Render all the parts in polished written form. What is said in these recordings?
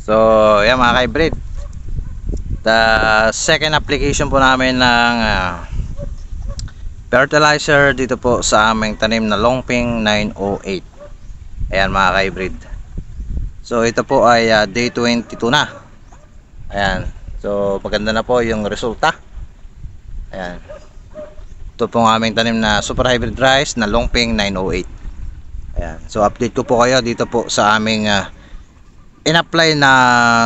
So, yan mga ka-hybrid. The second application po namin ng fertilizer dito po sa aming tanim na Longping 908. Ayan mga ka-hybrid. So, ito po ay day 22 na. Ayan. So, maganda na po yung resulta. Ayan. Ito po ang aming tanim na super hybrid rice na Longping 908. Ayan. So, update ko po kayo dito po sa aming in-apply na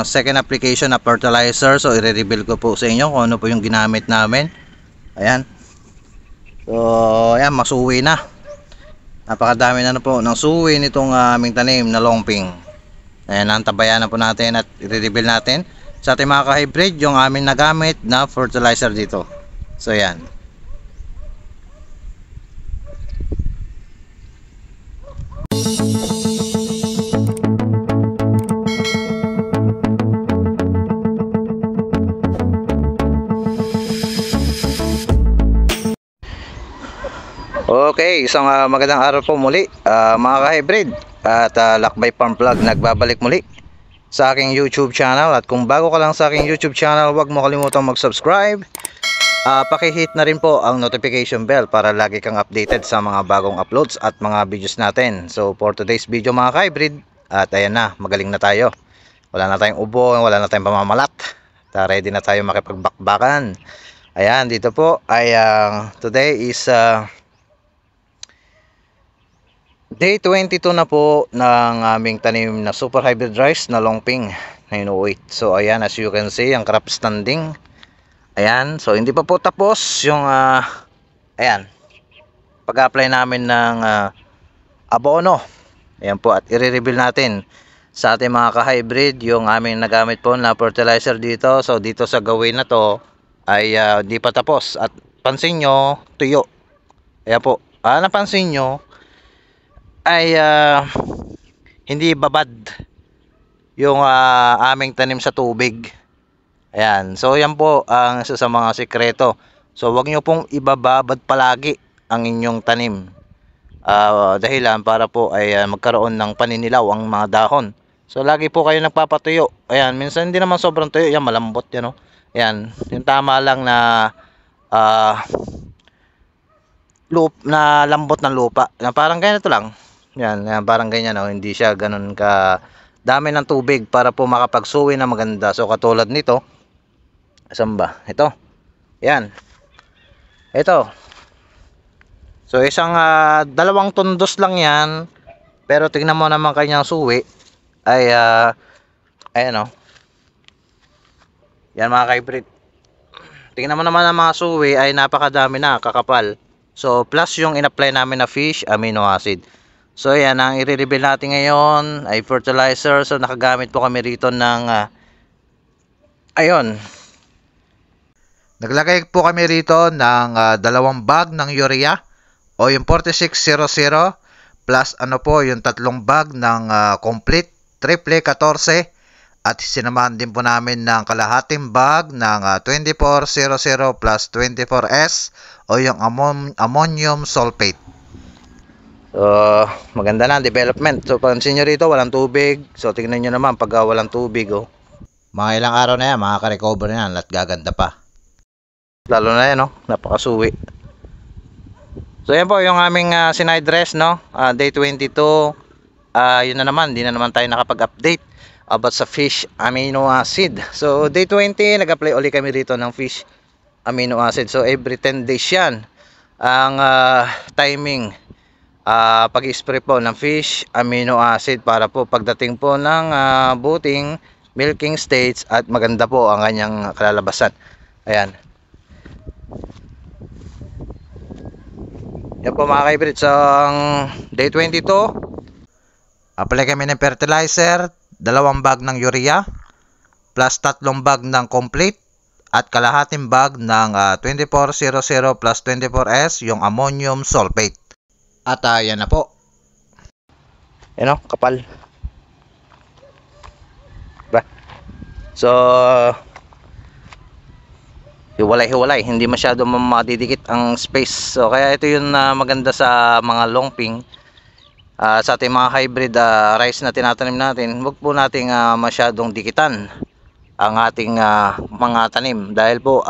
second application na fertilizer. So i-reveal ko po sa inyo kung ano po yung ginamit namin. Ayan. So ayan, masuwi na. Napakadami na po ng suwi nitong aming tanim na Longping. Ayan, nantabayan na po natin at i-reveal natin sa ating mga ka-hybrid yung aming nagamit na fertilizer dito. So ayan. Okay, isang magandang araw po muli mga ka-hybrid at Lakbay Farm Vlog nagbabalik muli sa aking YouTube channel. At kung bago ka lang sa aking YouTube channel, huwag mo kalimutang mag-subscribe. Paki-hit na rin po ang notification bell para lagi kang updated sa mga bagong uploads at mga videos natin. So for today's video mga ka-hybrid, at ayan na, magaling na tayo. Wala na tayong ubo, wala na tayong pamamalat. Ready na tayo makipagbakbakan. Ayan, dito po ay today is day 22 na po ng aming tanim na super hybrid rice na Longping 908. So ayan, as you can see, ang crop standing. Ayan, so hindi pa po tapos yung ayan, pag-apply namin ng abono. Ayan po, at i-reveal natin sa ating mga ka-hybrid yung aming nagamit po na fertilizer dito. So dito sa gawin na to ay di pa tapos. At pansin nyo, tuyo. Ayan po, napansin nyo ay hindi babad yung aming tanim sa tubig. Ayan, so yan po ang isa sa mga sikreto. So wag nyo pong ibababad palagi ang inyong tanim, dahilan para po ay magkaroon ng paninilaw ang mga dahon. So lagi po kayo nagpapatuyo. Ayan, minsan hindi naman sobrang tuyo, yan malambot yan, no? Ayan, yung tama lang na na lambot ng lupa, na parang ganito lang. Yan, parang ganyan, no? Hindi siya ganun ka dami ng tubig para po makapagsuwi na maganda. So katulad nito, asan ba? Ito. Yan. Ito. So isang dalawang tundos lang yan. Pero tingnan mo naman kanyang suwi ay ayan, oh. Yan mga ka-hybrid. Tingnan mo naman ang mga suwi ay napakadami na, kakapal. So plus yung in-apply namin na fish amino acid. So yan ang i-reveal natin ngayon ay fertilizer. So nakagamit po kami rito ng ayun, naglagay po kami rito ng 2 bag ng urea o yung 4600 plus ano po yung 3 bag ng complete triple 14, at sinamahan din po namin ng kalahating bag ng 2400 plus 24S o yung ammonium sulfate. So, maganda na ang development. So, pansin nyo rito, walang tubig. So, tingnan nyo naman pag walang tubig, oh. Mga ilang araw na yan, makaka-recover na yan at gaganda pa. Lalo na yan, no? Napakasuwi. So, yan po yung aming sinide dress, no? Day 22. Yun na naman, di na naman tayo nakapag-update about sa fish amino acid. So, day 20, nag-apply ulit kami rito ng fish amino acid. So, every 10 days yan ang timing pag-spray po ng fish amino acid para po pagdating po ng buting milking stage at maganda po ang kanyang kalalabasan. Ayan. Yan po mga ka-hybrid. So day 22, apply kami ng fertilizer, 2 bag ng urea plus 3 bag ng complete at kalahating bag ng 2400 plus 24S yung ammonium sulfate. At yan na po. Yan, o, kapal. Ba? So hiwalay-hiwalay, hindi masyado madidikit ang space. So kaya ito yung maganda sa mga Longping Sa ating mga hybrid rice na tinatanim natin, huwag po nating masyadong dikitan ang ating mga tanim dahil po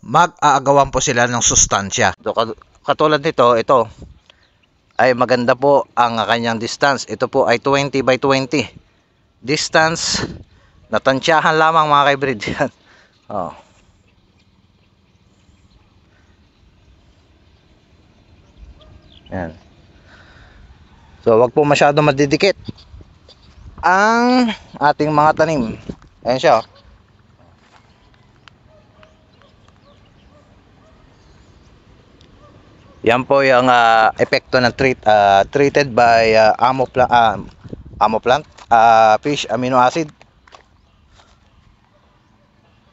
mag-aagawan po sila ng sustansya. So, katulad nito, ito ay maganda po ang kanyang distance. Ito po ay 20 by 20 distance, natansyahan lamang mga hybrid. Oh. Yan. So wag po masyado madidikit ang ating mga tanim. Ayan siya. Yan po yung epekto ng treated by Amo Plant fish amino acid.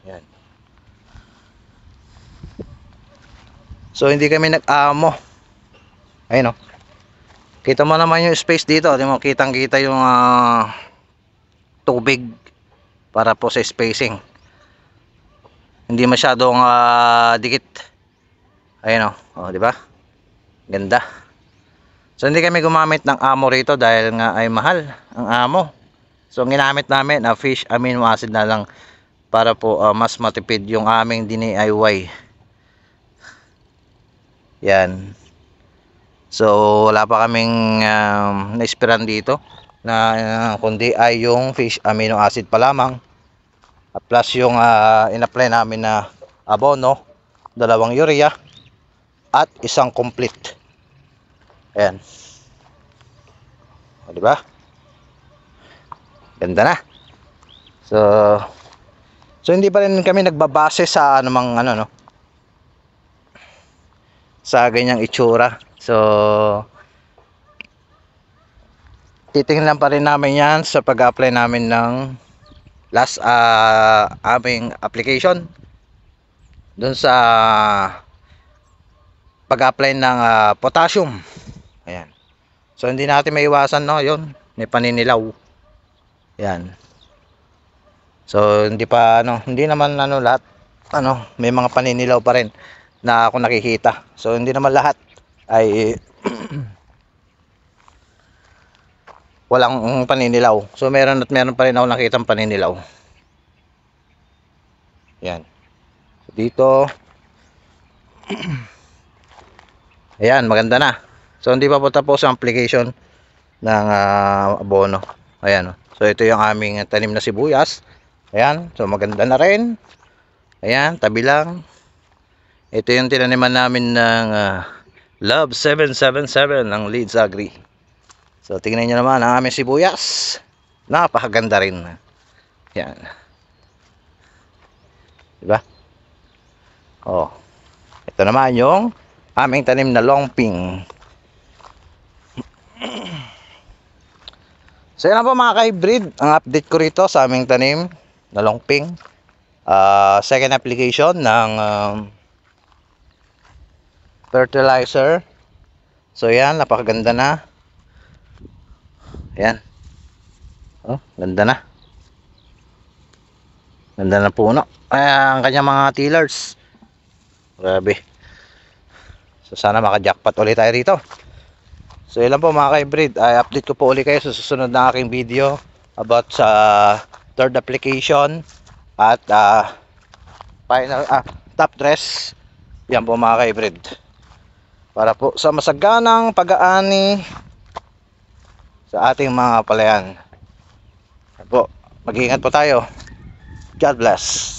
Yan. So hindi kami nag-amo. Ayun, oh. Kita mo naman yung space dito, di mo kitang-kita yung tubig para po sa spacing. Hindi masyadong dikit. Ayun, oh, di ba? Ganda. So hindi kami gumamit ng amo rito dahil nga ay mahal ang amo. So ang ginamit namin na fish amino acid na lang para po mas matipid yung aming DIY. Yan. So wala pa kaming naispiran dito na kundi ay yung fish amino acid pa lamang, plus yung in-apply namin na abono, 2 urea at 1 complete. Ayan. O, diba? Ganda na. So hindi pa rin kami nagbabase sa anumang sa ganyang itsura. So titingnan pa rin namin yan sa pag-apply namin ng last aming application dun sa pag-apply ng potassium. Ayan. So hindi natin maiwasan, no, yun, may paninilaw. Yan. So hindi naman lahat, may mga paninilaw pa rin na ako nakikita. So hindi naman lahat ay walang paninilaw. So meron pa rin ako nakitang paninilaw. Yan. So, dito ayan, maganda na. So hindi pa po tapos ang application ng abono. Ayan. So ito yung aming tanim na sibuyas. Ayan. So maganda na rin. Ayan, tabi lang. Ito yung tinaniman namin ng Love 777 ng Leeds Agri. So tingnan nyo naman ang aming sibuyas. Napakaganda rin. Yan. Diba? Oh. Ito naman yung aming tanim na longping. So yan po mga ka-hybrid, ang update ko rito sa aming tanim na longping. Second application ng fertilizer. So yan, napakaganda na. Ayan. Oh, ganda na. Ganda na puno. Ang kanyang mga tillers. Grabe. So sana maka-jackpot ulit tayo rito. So ilan po mga ka-hybrid, update ko po ulit kayo sa susunod na aking video about sa third application at final top dress. Yan po mga ka-hybrid. Para po sa masaganang pag-aani sa ating mga palayan. Po, mag-iingat po tayo. God bless.